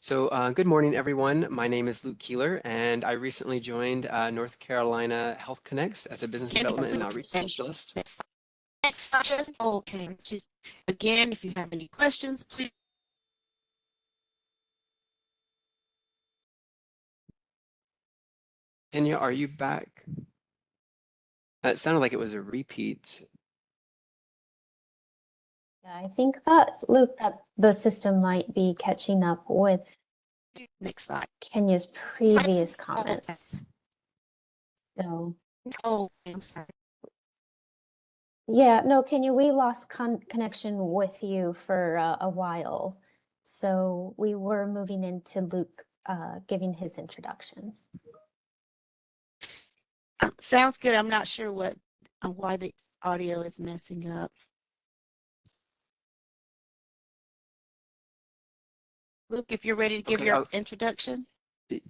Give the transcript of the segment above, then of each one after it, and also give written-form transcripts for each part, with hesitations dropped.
Good morning, everyone. My name is Luke Keeler, and I recently joined North Carolina HealthConnex as a business development and outreach specialist. Okay, just again, if you have any questions, please. Kenya, are you back? It sounded like it was a repeat. Yeah, I think that, Luke, that the system might be catching up with Next slide. Kenya's previous comments. So, Oh, I'm sorry. yeah, no, Kenya, we lost connection with you for a while. So we were moving into Luke giving his introduction. Sounds good. I'm not sure why the audio is messing up. Luke, if you're ready to give your introduction.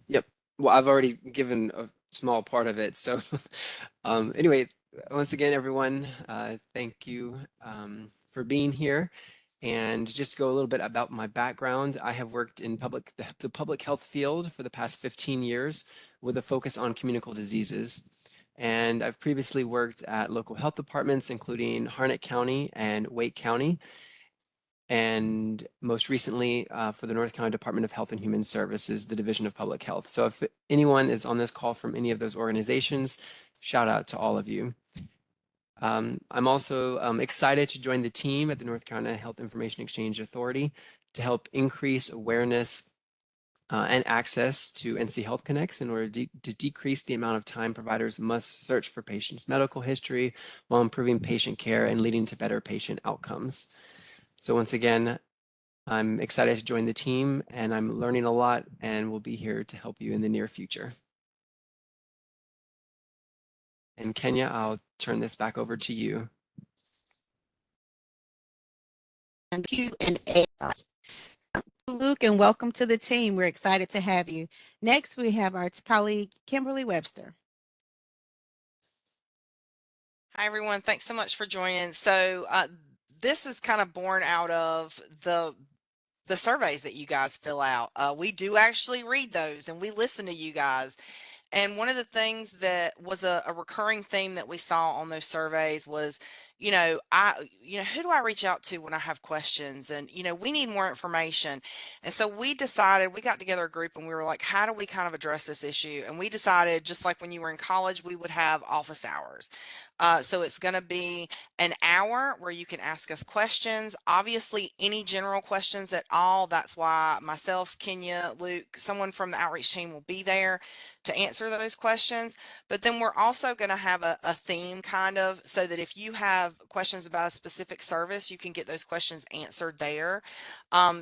Yep. Well, I've already given a small part of it. So anyway, once again, everyone, thank you for being here. And just to go a little bit about my background, I have worked in the public health field for the past 15 years with a focus on communicable diseases. And I've previously worked at local health departments, including Harnett County and Wake County, and most recently for the North Carolina Department of Health and Human Services, the Division of Public Health. So if anyone is on this call from any of those organizations, shout out to all of you. I'm also excited to join the team at the North Carolina Health Information Exchange Authority to help increase awareness and access to NC HealthConnex in order to decrease the amount of time providers must search for patients' medical history while improving patient care and leading to better patient outcomes. So once again, I'm excited to join the team, and I'm learning a lot, and will be here to help you in the near future. And Kenya, I'll turn this back over to you. And Q&A. Luke, and welcome to the team. We're excited to have you. Next, we have our colleague, Kimberly Webster. Hi, everyone. Thanks so much for joining. So this is kind of born out of the surveys that you guys fill out. We do actually read those and we listen to you guys. And one of the things that was a recurring theme that we saw on those surveys was, who do I reach out to when I have questions? And, we need more information. And so we decided, we got together a group and we were like, how do we kind of address this issue? And we decided, just like when you were in college, we would have office hours. So it's going to be an hour where you can ask us questions. Obviously, any general questions at all. That's why myself, Kenya, Luke, someone from the outreach team will be there to answer those questions. But then we're also going to have a theme kind of, so that if you have questions about a specific service, you can get those questions answered there.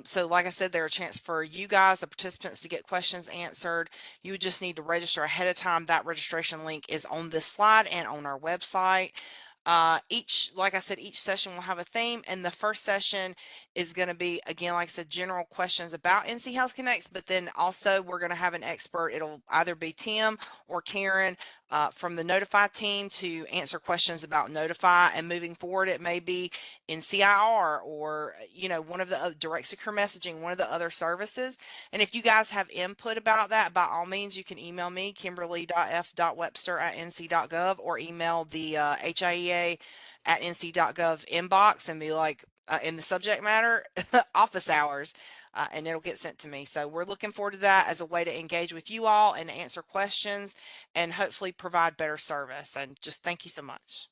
So like I said, there's a chance for you guys, the participants, to get questions answered. You would just need to register ahead of time. That registration link is on this slide and on our website. Like I said, each session will have a theme, and the first session is going to be, again, like I said, general questions about NC HealthConnex, but then also we're going to have an expert. It'll either be Tim or Karen from the Notify team to answer questions about Notify, and moving forward, it may be NCIR or, one of the direct secure messaging, one of the other services. And if you guys have input about that, by all means, you can email me, kimberly.f.webster@nc.gov, or email the HIEA@nc.gov inbox and be like, in the subject matter, office hours, and it'll get sent to me. So we're looking forward to that as a way to engage with you all and answer questions and hopefully provide better service. And just thank you so much.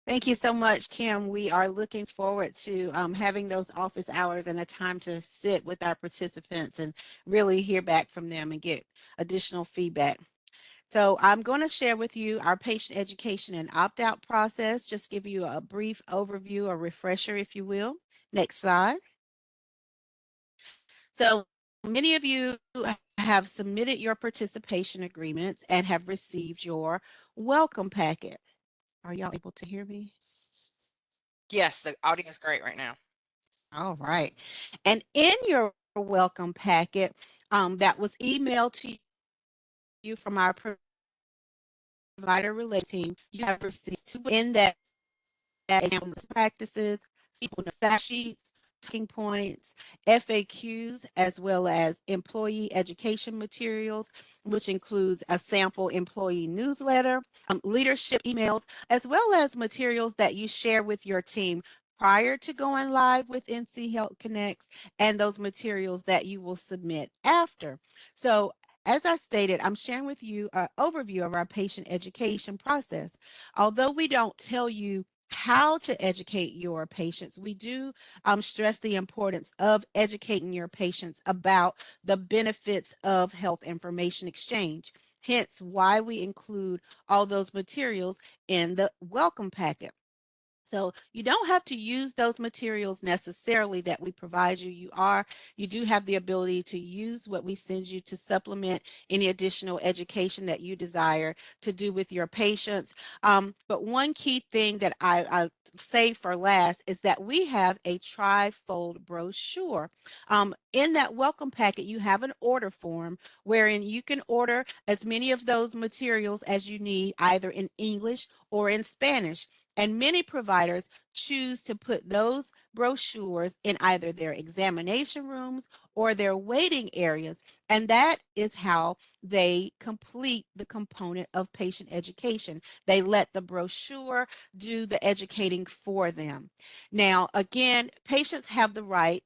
Thank you so much, Kim. We are looking forward to having those office hours and a time to sit with our participants and really hear back from them and get additional feedback. So I'm going to share with you our patient education and opt-out process, just give you a brief overview, a refresher, if you will. Next slide. So many of you have submitted your participation agreements and have received your welcome packet. Are y'all able to hear me? Yes, the audio is great right now. All right. And in your welcome packet that was emailed to you from our provider relations team, you have receipts in that practices, people fact sheets, talking points, FAQs, as well as employee education materials, which includes a sample employee newsletter, leadership emails, as well as materials that you share with your team prior to going live with NC HealthConnex, and those materials that you will submit after. So as I stated, I'm sharing with you an overview of our patient education process. Although we don't tell you how to educate your patients, we do stress the importance of educating your patients about the benefits of health information exchange. Hence why we include all those materials in the welcome packet. So you don't have to use those materials necessarily that we provide you. You do have the ability to use what we send you to supplement any additional education that you desire to do with your patients. But one key thing that I say for last is that we have a tri-fold brochure. In that welcome packet, you have an order form wherein you can order as many of those materials as you need, either in English or in Spanish. And many providers choose to put those brochures in either their examination rooms or their waiting areas. And that is how they complete the component of patient education. They let the brochure do the educating for them. Now, again, patients have the right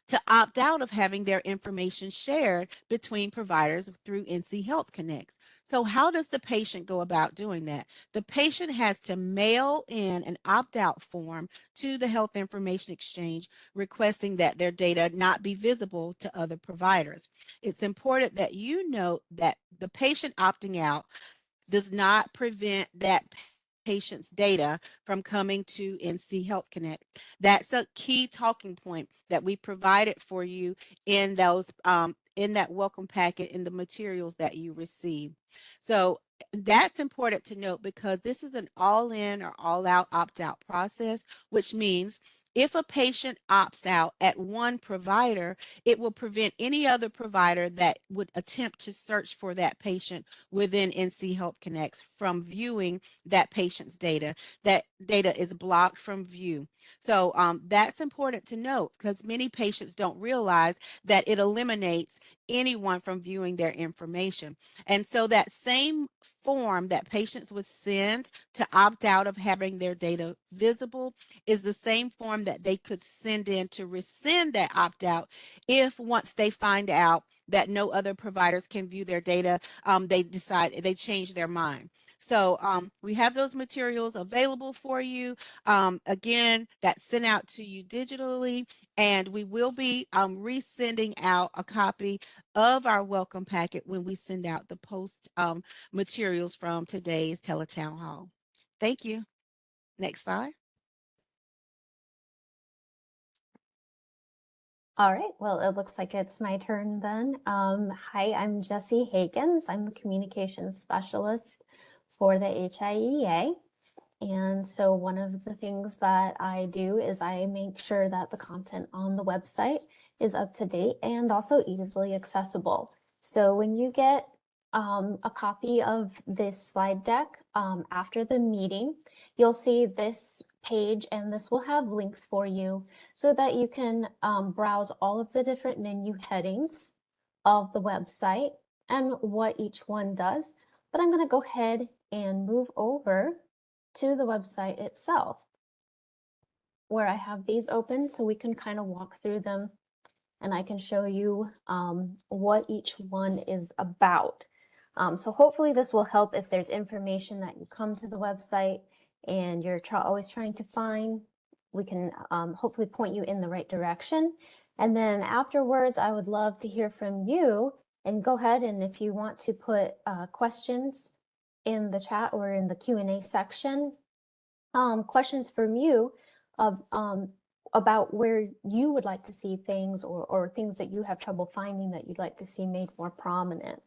to opt out of having their information shared between providers through NC HealthConnex. So how does the patient go about doing that? The patient has to mail in an opt-out form to the Health Information Exchange requesting that their data not be visible to other providers. It's important that you note that the patient opting out does not prevent that patient's data from coming to NC HealthConnex. That's a key talking point that we provided for you in those in that welcome packet in the materials that you receive. So that's important to note because this is an all-in or all-out opt-out process, which means if a patient opts out at one provider, it will prevent any other provider that would attempt to search for that patient within NC HealthConnex from viewing that patient's data. That data is blocked from view. So that's important to note because many patients don't realize that it eliminates anyone from viewing their information. And so that same form that patients would send to opt out of having their data visible is the same form that they could send in to rescind that opt out if once they find out that no other providers can view their data, they change their mind. So we have those materials available for you. Again, that's sent out to you digitally, and we will be resending out a copy of our welcome packet when we send out the post materials from today's Teletown Hall. Thank you. Next slide. All right, well, it looks like it's my turn then. Hi, I'm Jessie Hakens. I'm a communications specialist for the HIEA. And so one of the things that I do is I make sure that the content on the website is up to date and also easily accessible. So when you get a copy of this slide deck after the meeting, you'll see this page, and this will have links for you so that you can browse all of the different menu headings of the website and what each one does. But I'm going to go ahead and move over to the website itself, where I have these open so we can kind of walk through them and I can show you what each one is about. So hopefully this will help if there's information that you come to the website and you're always trying to find, we can hopefully point you in the right direction. And then afterwards, I would love to hear from you, and go ahead, and if you want to put questions in the chat or in the Q&A section, questions from you of about where you would like to see things, or things that you have trouble finding that you'd like to see made more prominent.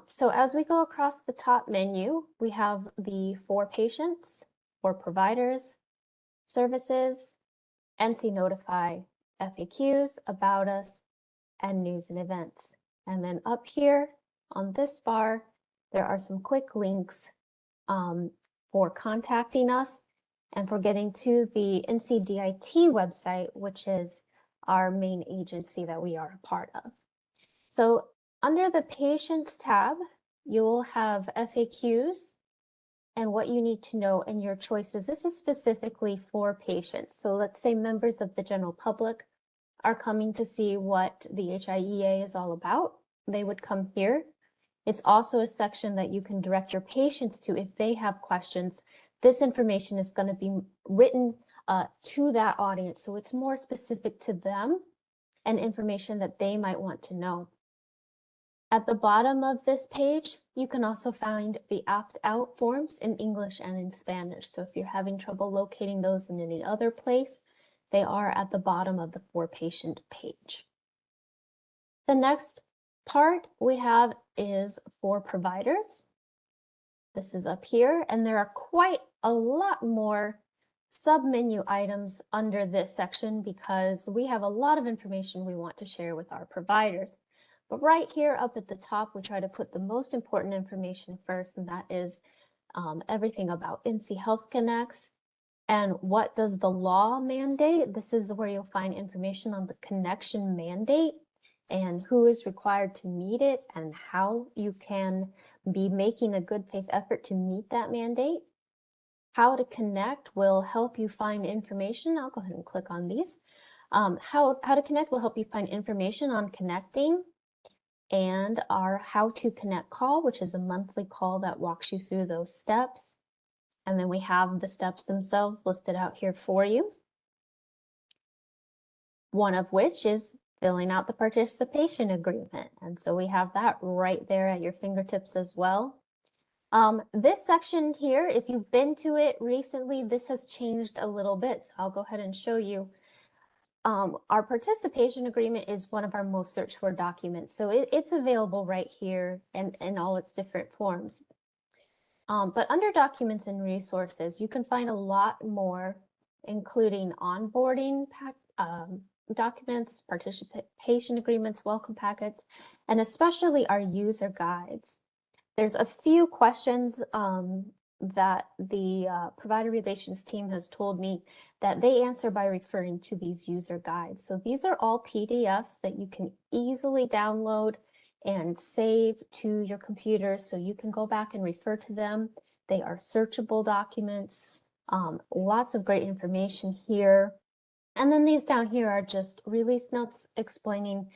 So as we go across the top menu, we have the for patients, for providers, services, NC Notify, FAQs, about us, and news and events. And then up here on this bar, there are some quick links for contacting us and for getting to the NCDIT website, which is our main agency that we are a part of. So under the Patients tab, you will have FAQs and what you need to know and your choices. This is specifically for patients. So let's say members of the general public are coming to see what the HIEA is all about. They would come here. It's also a section that you can direct your patients to if they have questions. This information is going to be written to that audience, so it's more specific to them and information that they might want to know. At the bottom of this page, you can also find the opt-out forms in English and in Spanish. So if you're having trouble locating those in any other place, they are at the bottom of the For Patient page. The next part we have is for providers. This is up here, and there are quite a lot more sub-menu items under this section because we have a lot of information we want to share with our providers. But right here up at the top, we try to put the most important information first, and that is everything about NC HealthConnex and what does the law mandate. This is where you'll find information on the connection mandate and who is required to meet it and how you can be making a good faith effort to meet that mandate. How to connect will help you find information. I'll go ahead and click on these. How to connect will help you find information on connecting, and our How to Connect call, which is a monthly call that walks you through those steps. And then we have the steps themselves listed out here for you. One of which is filling out the participation agreement. And so we have that right there at your fingertips as well. This section here, if you've been to it recently, this has changed a little bit. So I'll go ahead and show you. Our participation agreement is one of our most searched for documents. So it's available right here and in all its different forms. But under documents and resources, you can find a lot more, including onboarding documents, participation agreements, welcome packets, and especially our user guides. There's a few questions that the provider relations team has told me that they answer by referring to these user guides. So these are all PDFs that you can easily download and save to your computer so you can go back and refer to them. They are searchable documents, lots of great information here. And then these down here are just release notes explaining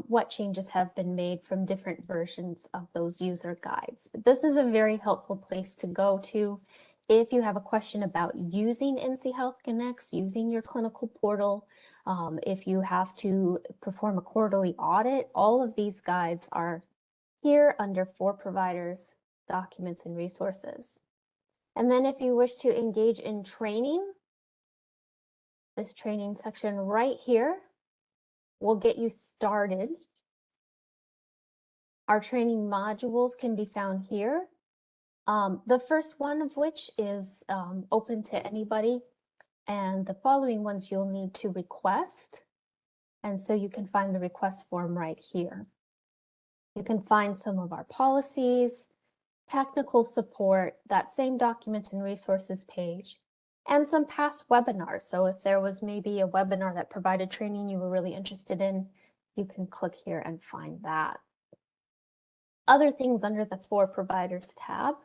what changes have been made from different versions of those user guides. But this is a very helpful place to go to if you have a question about using NC HealthConnex, using your clinical portal, if you have to perform a quarterly audit. All of these guides are here under For Providers, Documents and Resources. And then if you wish to engage in training, this training section right here will get you started. Our training modules can be found here. The first one of which is open to anybody, and the following ones you'll need to request. And so you can find the request form right here. You can find some of our policies, technical support, that same documents and resources page, and some past webinars. So if there was maybe a webinar that provided training you were really interested in, you can click here and find that. Other things under the For Providers tab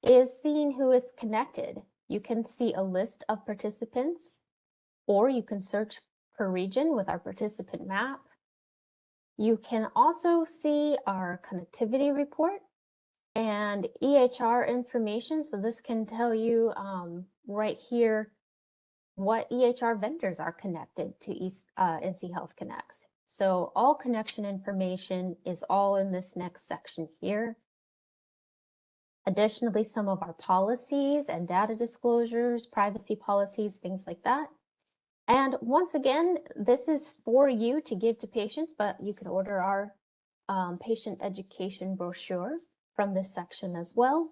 is seeing who is connected. You can see a list of participants, or you can search per region with our participant map. You can also see our connectivity report and EHR information. So this can tell you right here what EHR vendors are connected to NC HealthConnex. So all connection information is all in this next section here. Additionally, some of our policies and data disclosures, privacy policies, things like that. And once again, this is for you to give to patients, but you can order our patient education brochure from this section as well.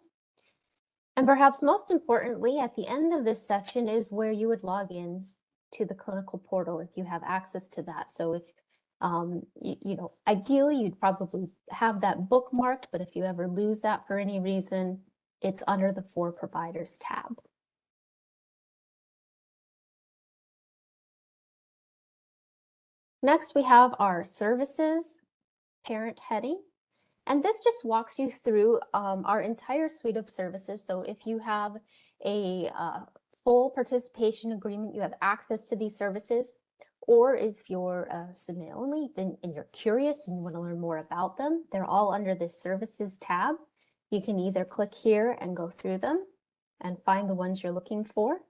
And perhaps most importantly, at the end of this section is where you would log in to the clinical portal if you have access to that. So if You know, ideally you'd probably have that bookmarked, but if you ever lose that for any reason, it's under the For Providers tab. Next, we have our services parent heading. And this just walks you through our entire suite of services. So if you have a full participation agreement, you have access to these services, or if you're submit only and you're curious and you want to learn more about them, they're all under the services tab. You can either click here and go through them and find the ones you're looking for,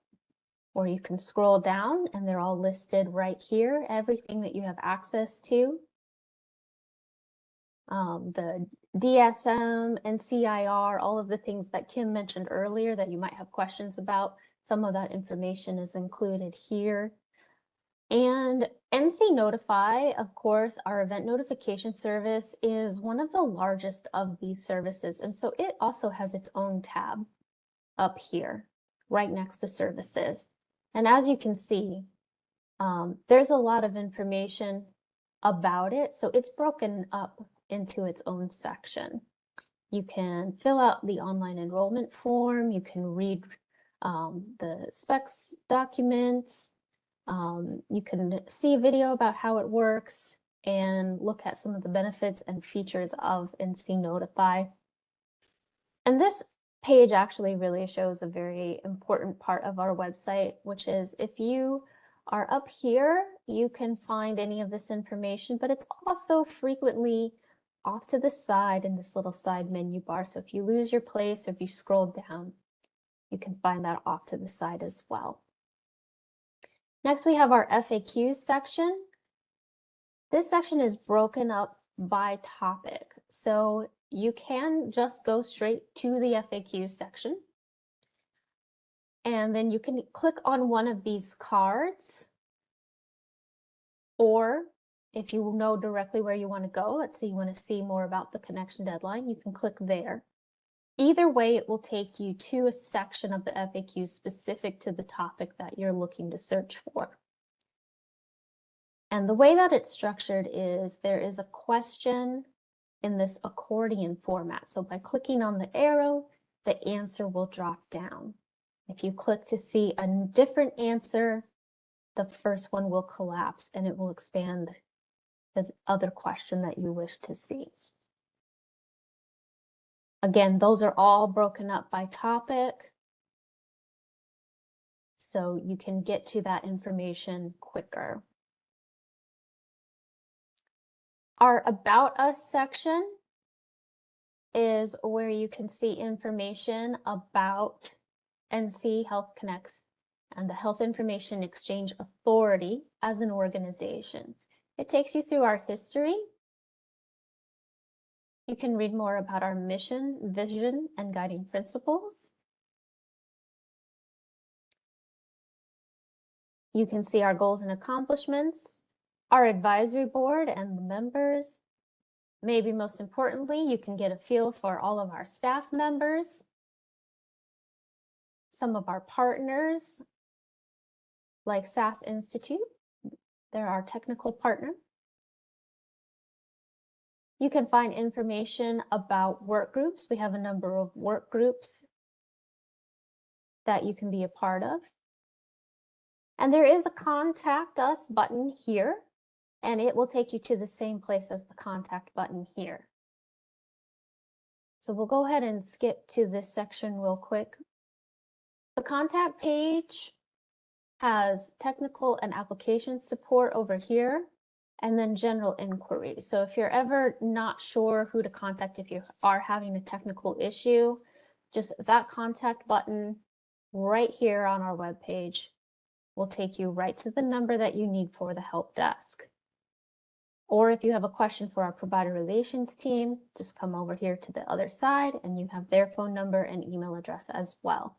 or you can scroll down and they're all listed right here, everything that you have access to. The DSM and CIR, all of the things that Kim mentioned earlier that you might have questions about, some of that information is included here. And NC Notify, of course, our event notification service, is one of the largest of these services. And so it also has its own tab up here, right next to services. And as you can see, there's a lot of information about it. So it's broken up into its own section. You can fill out the online enrollment form. You can read the specs documents. You can see a video about how it works and look at some of the benefits and features of NC Notify. And this page actually really shows a very important part of our website, which is if you are up here, you can find any of this information, but it's also frequently off to the side in this little side menu bar. So if you lose your place or if you scroll down, you can find that off to the side as well. Next, we have our FAQs section. This section is broken up by topic. So you can just go straight to the FAQs section. And then you can click on one of these cards, or if you know directly where you want to go, let's say you want to see more about the connection deadline, you can click there. Either way, it will take you to a section of the FAQ specific to the topic that you're looking to search for. And the way that it's structured is there is a question in this accordion format. So by clicking on the arrow, the answer will drop down. If you click to see a different answer, the first one will collapse and it will expand the other question that you wish to see. Again, those are all broken up by topic, so you can get to that information quicker. Our About Us section is where you can see information about NC HealthConnex and the Health Information Exchange Authority as an organization. It takes you through our history. You can read more about our mission, vision, and guiding principles. You can see our goals and accomplishments, our advisory board and the members. Maybe most importantly, you can get a feel for all of our staff members, some of our partners, like SAS Institute. They're our technical partner. You can find information about work groups. We have a number of work groups that you can be a part of. And there is a Contact Us button here, and it will take you to the same place as the Contact button here. So we'll go ahead and skip to this section real quick. The Contact page has technical and application support over here, and then general inquiries. So if you're ever not sure who to contact, if you are having a technical issue, just that contact button right here on our webpage will take you right to the number that you need for the help desk. Or if you have a question for our provider relations team, just come over here to the other side and you have their phone number and email address as well.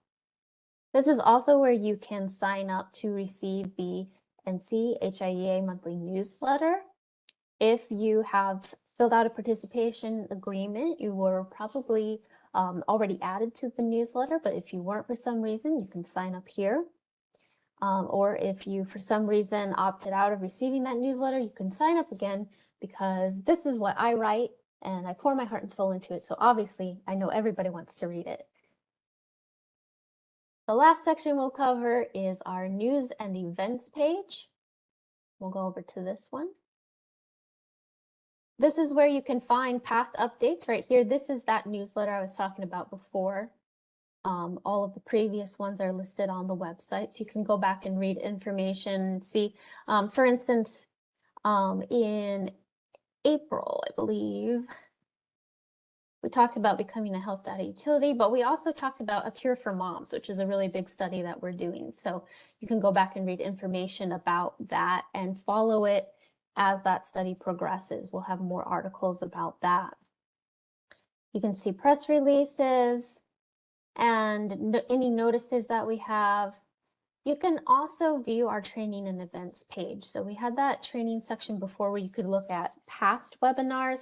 This is also where you can sign up to receive the NC HIEA monthly newsletter. If you have filled out a participation agreement, you were probably already added to the newsletter, but if you weren't for some reason, you can sign up here. Or if you, for some reason, opted out of receiving that newsletter, you can sign up again, because this is what I write and I pour my heart and soul into it. So obviously, I know everybody wants to read it. The last section we'll cover is our news and events page. We'll go over to this one. This is where you can find past updates right here. This is that newsletter I was talking about before. All of the previous ones are listed on the website, so you can go back and read information and see. For instance, in April, I believe, we talked about becoming a health data utility, but we also talked about a cure for moms, which is a really big study that we're doing. So you can go back and read information about that and follow it as that study progresses. We'll have more articles about that. You can see press releases and any notices that we have. You can also view our training and events page. So we had that training section before where you could look at past webinars.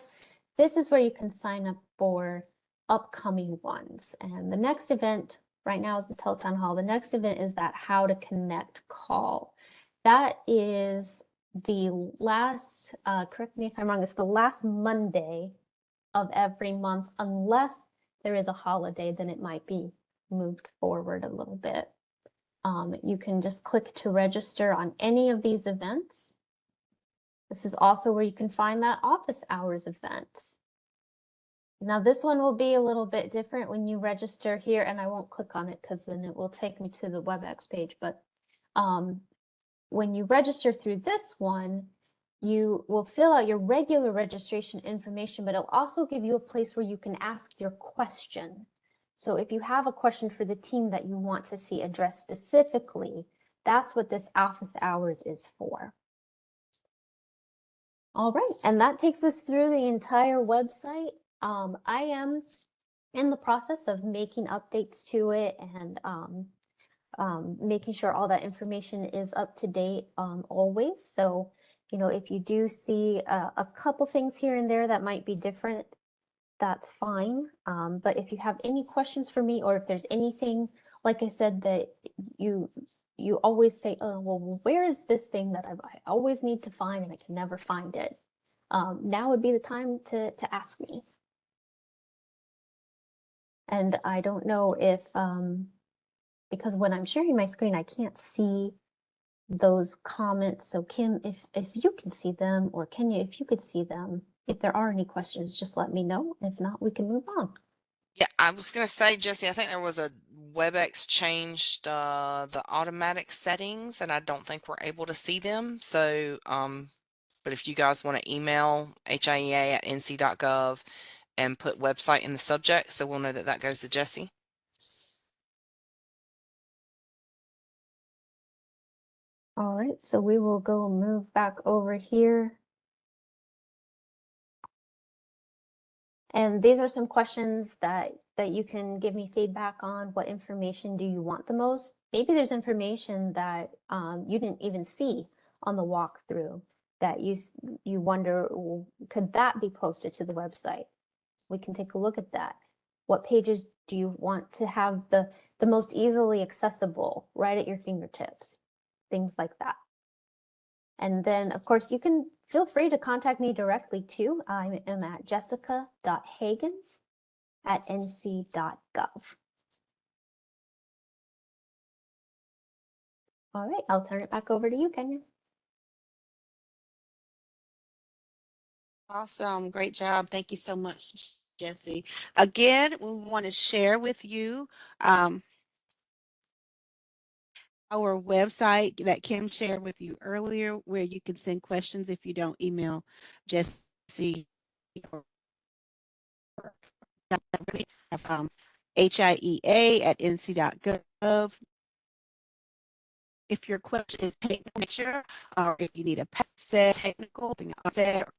This is where you can sign up for upcoming ones. And the next event right now is the Teletown Hall. The next event is that How to Connect call. That is the last, correct me if I'm wrong, it's the last Monday of every month, unless there is a holiday, then it might be moved forward a little bit. You can just click to register on any of these events. This is also where you can find that office hours events. Now this one will be a little bit different when you register here, and I won't click on it because then it will take me to the WebEx page. But when you register through this one, you will fill out your regular registration information, but it'll also give you a place where you can ask your question. So if you have a question for the team that you want to see addressed specifically, that's what this office hours is for. All right, and that takes us through the entire website. I am in the process of making updates to it and making sure all that information is up to date always. So, you know, if you do see a couple things here and there that might be different, that's fine. But if you have any questions for me, or if there's anything, like I said, that you always say, oh, well, where is this thing that I always need to find and I can never find it? Now would be the time to ask me. And I don't know if, because when I'm sharing my screen, I can't see those comments. So Kim, if you can see them, or Kenya, if you could see them, if there are any questions, just let me know. If not, we can move on. Yeah, I was going to say, Jesse, I think there was a WebEx changed the automatic settings, and I don't think we're able to see them. So, but if you guys want to email hiea@nc.gov and put website in the subject, so we'll know that that goes to Jesse. All right, so we will go move back over here. And these are some questions that you can give me feedback on. What information do you want the most? Maybe there's information that you didn't even see on the walkthrough that you wonder, well, could that be posted to the website? We can take a look at that. What pages do you want to have the most easily accessible right at your fingertips? Things like that. And then, of course, you can feel free to contact me directly too. I am at jessica.hagans@nc.gov. All right, I'll turn it back over to you, Kenya. Awesome. Great job. Thank you so much, Jesse. Again, we want to share with you our website that Kim shared with you earlier, where you can send questions if you don't email Jesse or hiea@nc.gov. If your question is technical, or if you need a technical thing,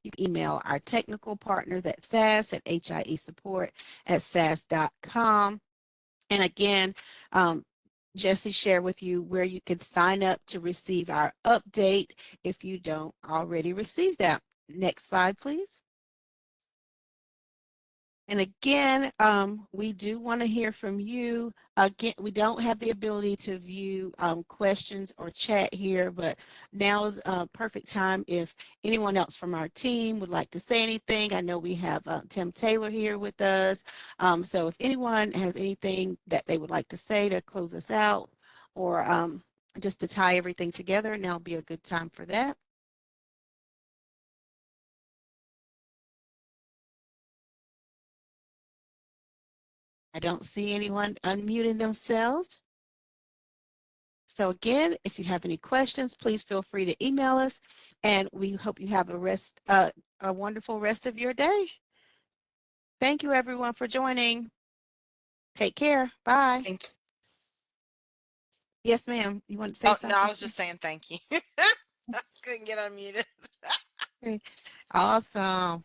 you can email our technical partners at SAS at HIEsupport@SAS.com. And again, Jesse shared with you where you can sign up to receive our update if you don't already receive that. Next slide, please. And again, we do want to hear from you. Again, we don't have the ability to view questions or chat here, but now is a perfect time if anyone else from our team would like to say anything. I know we have Tim Taylor here with us. So if anyone has anything that they would like to say to close us out or just to tie everything together, now would be a good time for that. I don't see anyone unmuting themselves. So again, if you have any questions, please feel free to email us, and we hope you have a wonderful rest of your day. Thank you everyone for joining. Take care. Bye. Thank Yes, ma'am. You want to say Oh, no, I something? was just saying thank you. Couldn't get unmuted. Awesome.